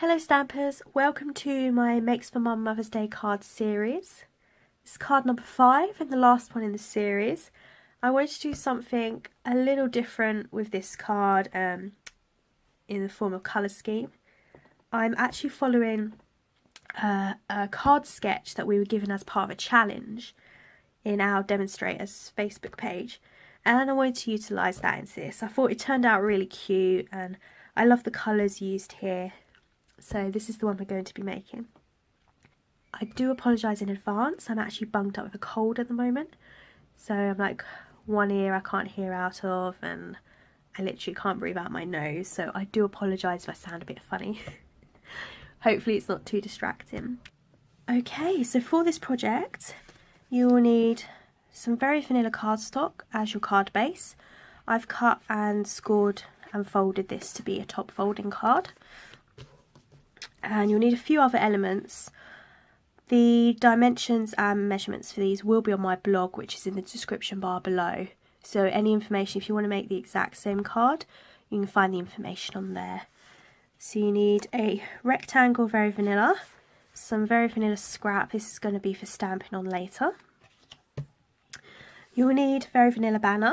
Hello Stampers, welcome to my Makes for Mum Mother's Day card series. This is card number 5 and the last one in the series. I wanted to do something a little different with this card in the form of colour scheme. I'm actually following a card sketch that we were given as part of a challenge in our Demonstrator's Facebook page, and I wanted to utilise that into this. I thought it turned out really cute and I love the colours used here. So this is the one we're going to be making. I do apologise in advance. I'm actually bunged up with a cold at the moment. So I'm like one ear I can't hear out of and I literally can't breathe out my nose. So I do apologise if I sound a bit funny. Hopefully it's not too distracting. Okay, so for this project you will need some very vanilla cardstock as your card base. I've cut and scored and folded this to be a top folding card. And you'll need a few other elements. The dimensions and measurements for these will be on my blog, which is in the description bar below. So any information, if you want to make the exact same card, you can find the information on there. So you need a rectangle very vanilla, some very vanilla scrap. This is going to be for stamping on later. You'll need very vanilla banner,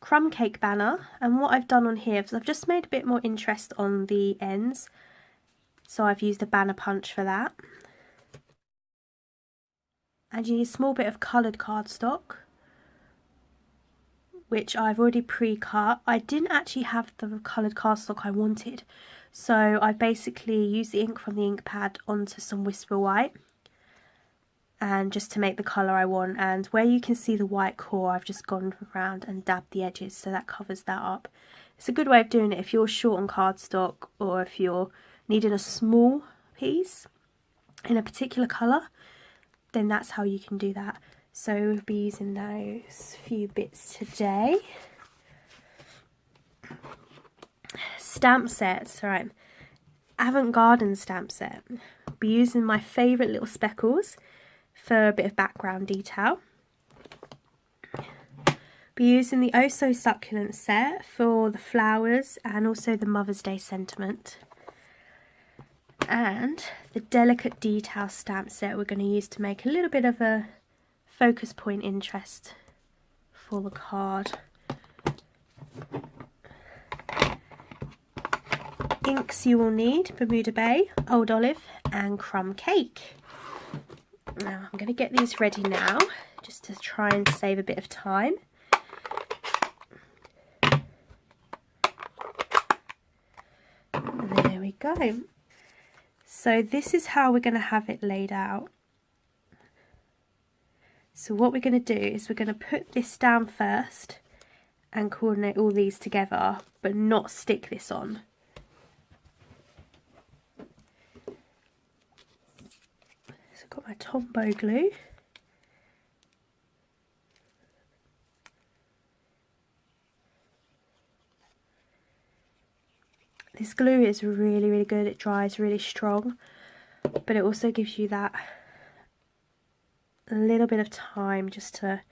crumb cake banner, and what I've done on here is I've just made a bit more interest on the ends. So I've used a banner punch for that. And you need a small bit of coloured cardstock, which I've already pre-cut. I didn't actually have the coloured cardstock I wanted, so I basically used the ink from the ink pad onto some Whisper White, and just to make the colour I want. And where you can see the white core, I've just gone around and dabbed the edges, so that covers that up. It's a good way of doing it if you're short on cardstock, or if you're needing a small piece in a particular colour, then that's how you can do that. So we'll be using those few bits today. Stamp sets, right, avant-garde stamp set. I'll be using my favourite little speckles for a bit of background detail. Be using the Oh So Succulent set for the flowers and also the Mother's Day sentiment. And the Delicate Detail stamp set we're going to use to make a little bit of a focus point interest for the card. Inks you will need: Bermuda Bay, Old Olive and Crumb Cake. Now I'm going to get these ready now just to try and save a bit of time. There we go. So this is how we're going to have it laid out. So what we're going to do is we're going to put this down first and coordinate all these together, but not stick this on. So I've got my Tombow glue. This glue is really, really good. It dries really strong, but it also gives you that a little bit of time just to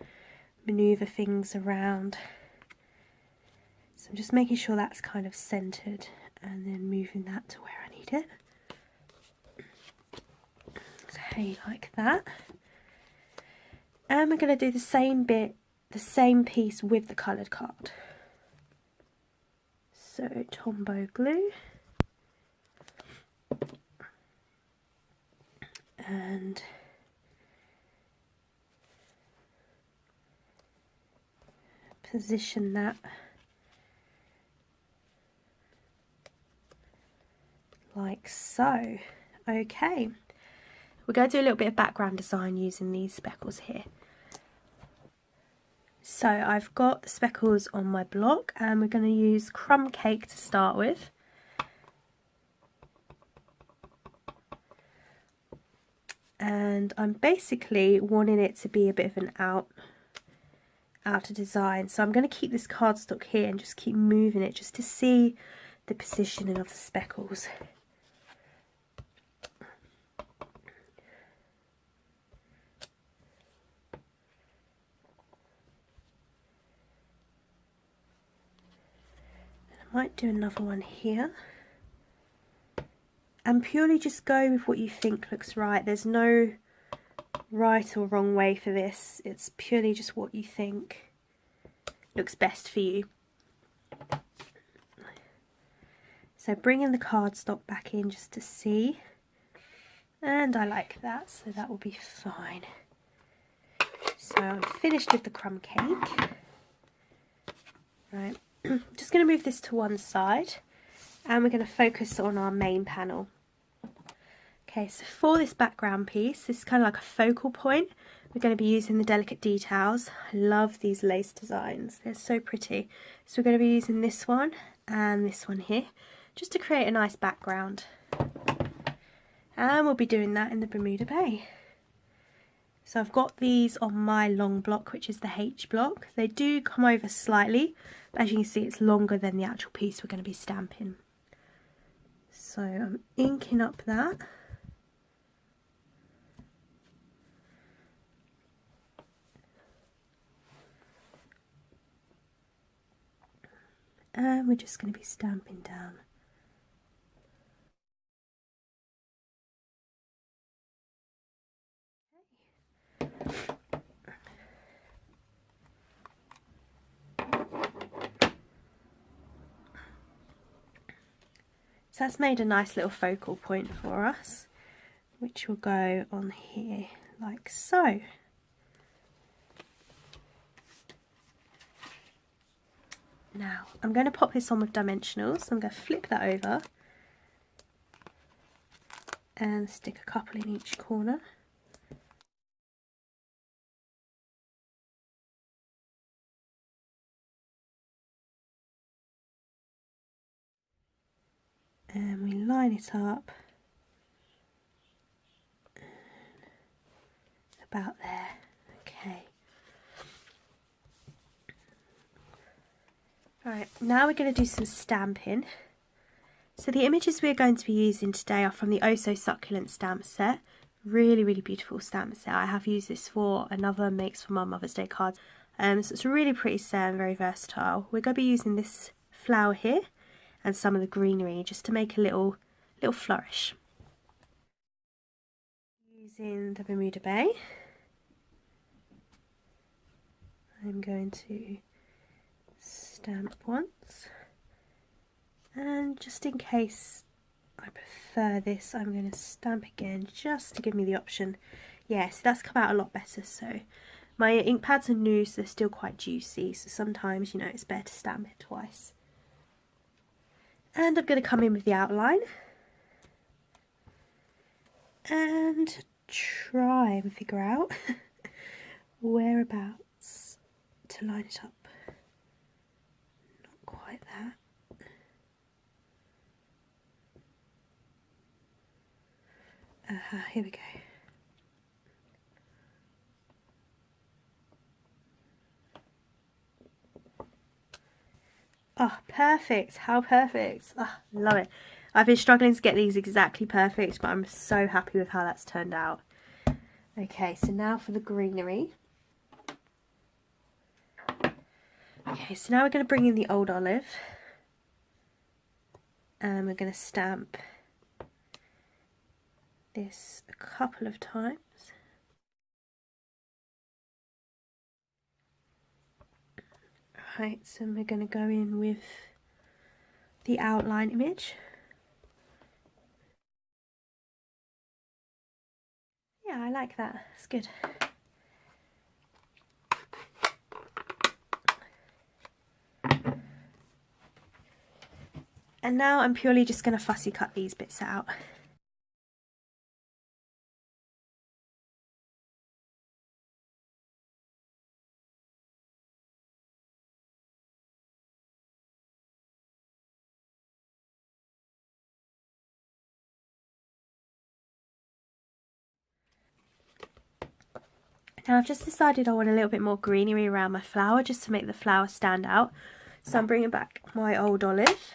maneuver things around. So I'm just making sure that's kind of centered and then moving that to where I need it. Okay, like that. And we're going to do the same bit, the same piece with the coloured card. So Tombow glue and position that like so. Okay, we're going to do a little bit of background design using these speckles here. So I've got the speckles on my block and we're going to use Crumb Cake to start with. And I'm basically wanting it to be a bit of an outer design. So I'm going to keep this cardstock here and just keep moving it just to see the positioning of the speckles. Might do another one here. and purely just go with what you think looks right. There's no right or wrong way for this. It's purely just what you think looks best for you. So bringing the cardstock back in just to see, and I like that, so that will be fine. So I'm finished with the crumb cake. Right, just going to move this to one side, and we're going to focus on our main panel. Okay, so for this background piece, this is kind of like a focal point. We're going to be using the delicate details. I love these lace designs, they're so pretty. So we're going to be using this one and this one here, just to create a nice background. And we'll be doing that in the Bermuda Bay. So I've got these on my long block, which is the H block. They do come over slightly, but as you can see, it's longer than the actual piece we're going to be stamping. So I'm inking up that. And we're just going to be stamping down. So that's made a nice little focal point for us, which will go on here like so. Now I'm going to pop this on with dimensionals, so I'm going to flip that over and stick a couple in each corner. And we line it up about there. Okay. Right, now we're going to do some stamping. So the images we're going to be using today are from the Oh So Succulent stamp set. Really, really beautiful stamp set. I have used this for another Makes for Mum Mother's Day card. So it's a really pretty set and very versatile. We're going to be using this flower here and some of the greenery just to make a little flourish. Using the Bermuda Bay, I'm going to stamp once, and just in case I prefer this, I'm going to stamp again just to give me the option. Yes, that's come out a lot better. So my ink pads are new, so they're still quite juicy, so sometimes, you know, it's better to stamp it twice. And I'm going to come in with the outline and try and figure out whereabouts to line it up. Not quite that. Here we go. Oh, perfect. How perfect. Oh, love it. I've been struggling to get these exactly perfect, but I'm so happy with how that's turned out. Okay, so now for the greenery. Okay, so now we're going to bring in the old olive. And we're going to stamp this a couple of times. Right, so we're going to go in with the outline image. Yeah, I like that. It's good. And now I'm purely just going to fussy cut these bits out. Now I've just decided I want a little bit more greenery around my flower, just to make the flower stand out. So I'm bringing back my old olive.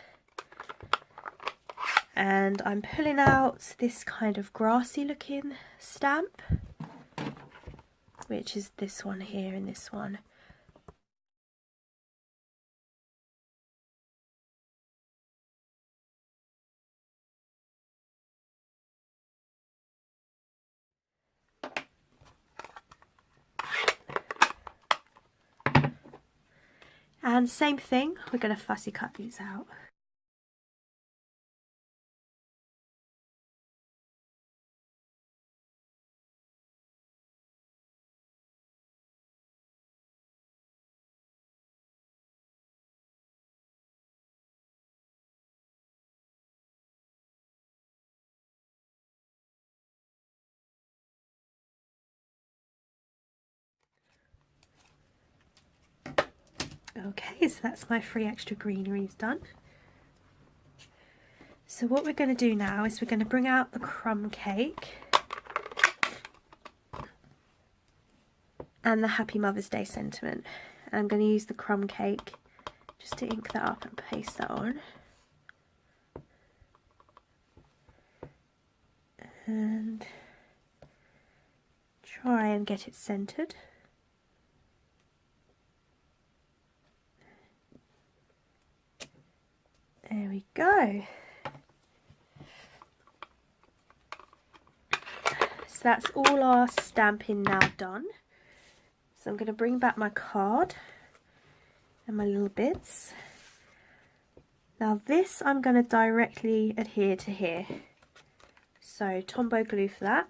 And I'm pulling out this kind of grassy looking stamp, which is this one here and this one. And same thing, we're going to fussy cut these out. Okay, so that's my 3 extra greeneries done. So what we're going to do now is we're going to bring out the crumb cake and the Happy Mother's Day sentiment. And I'm going to use the crumb cake just to ink that up and paste that on. And try and get it centered. There we go. So that's all our stamping now done. So I'm going to bring back my card and my little bits. Now this I'm going to directly adhere to here. So Tombow glue for that.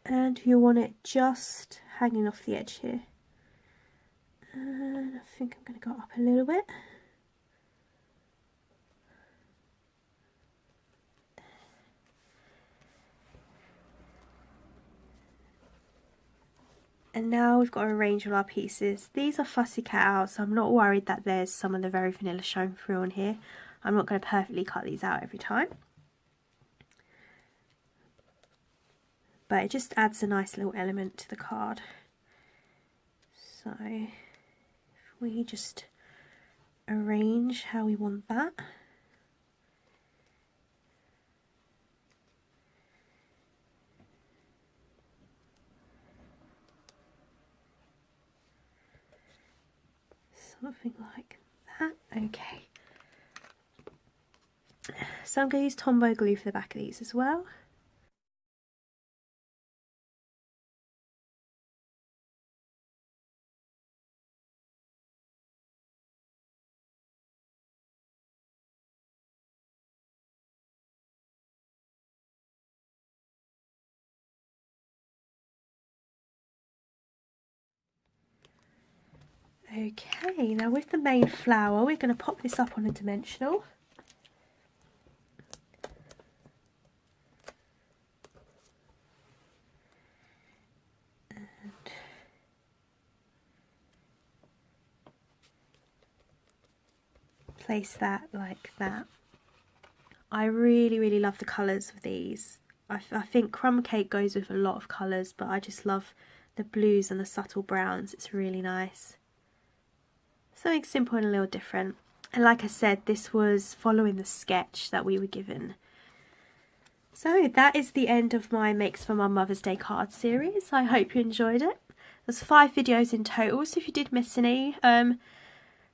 And you want it just hanging off the edge here. And I think I'm going to go up a little bit. And now we've got to arrange all our pieces. These are fussy cut out, so I'm not worried that there's some of the very vanilla showing through on here. I'm not going to perfectly cut these out every time. But it just adds a nice little element to the card. So if we just arrange how we want that. Something like that. Okay. So I'm going to use Tombow glue for the back of these as well. Okay, now with the main flower, we're going to pop this up on a dimensional. And place that like that. I really love the colours of these. I think crumb cake goes with a lot of colours, but I just love the blues and the subtle browns. It's really nice. Something simple and a little different. And like I said, this was following the sketch that we were given. So that is the end of my Makes for Mum Mother's Day card series. I hope you enjoyed it. There's 5 videos in total, so if you did miss any,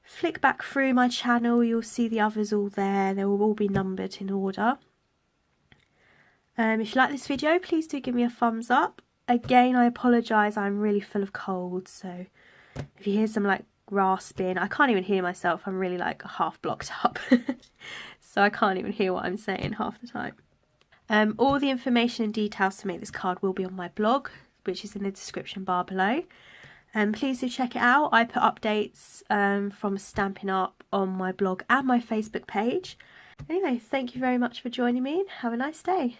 flick back through my channel, you'll see the others all there. They will all be numbered in order. If you like this video, please do give me a thumbs up. Again, I apologise, I'm really full of cold, so if you hear some like rasping, I can't even hear myself. I'm really like half blocked up, so I can't even hear what I'm saying half the time. All the information and details to make this card will be on my blog, which is in the description bar below. Please do check it out. I put updates from Stampin Up on my blog and my Facebook page. Anyway, thank you very much for joining me and have a nice day.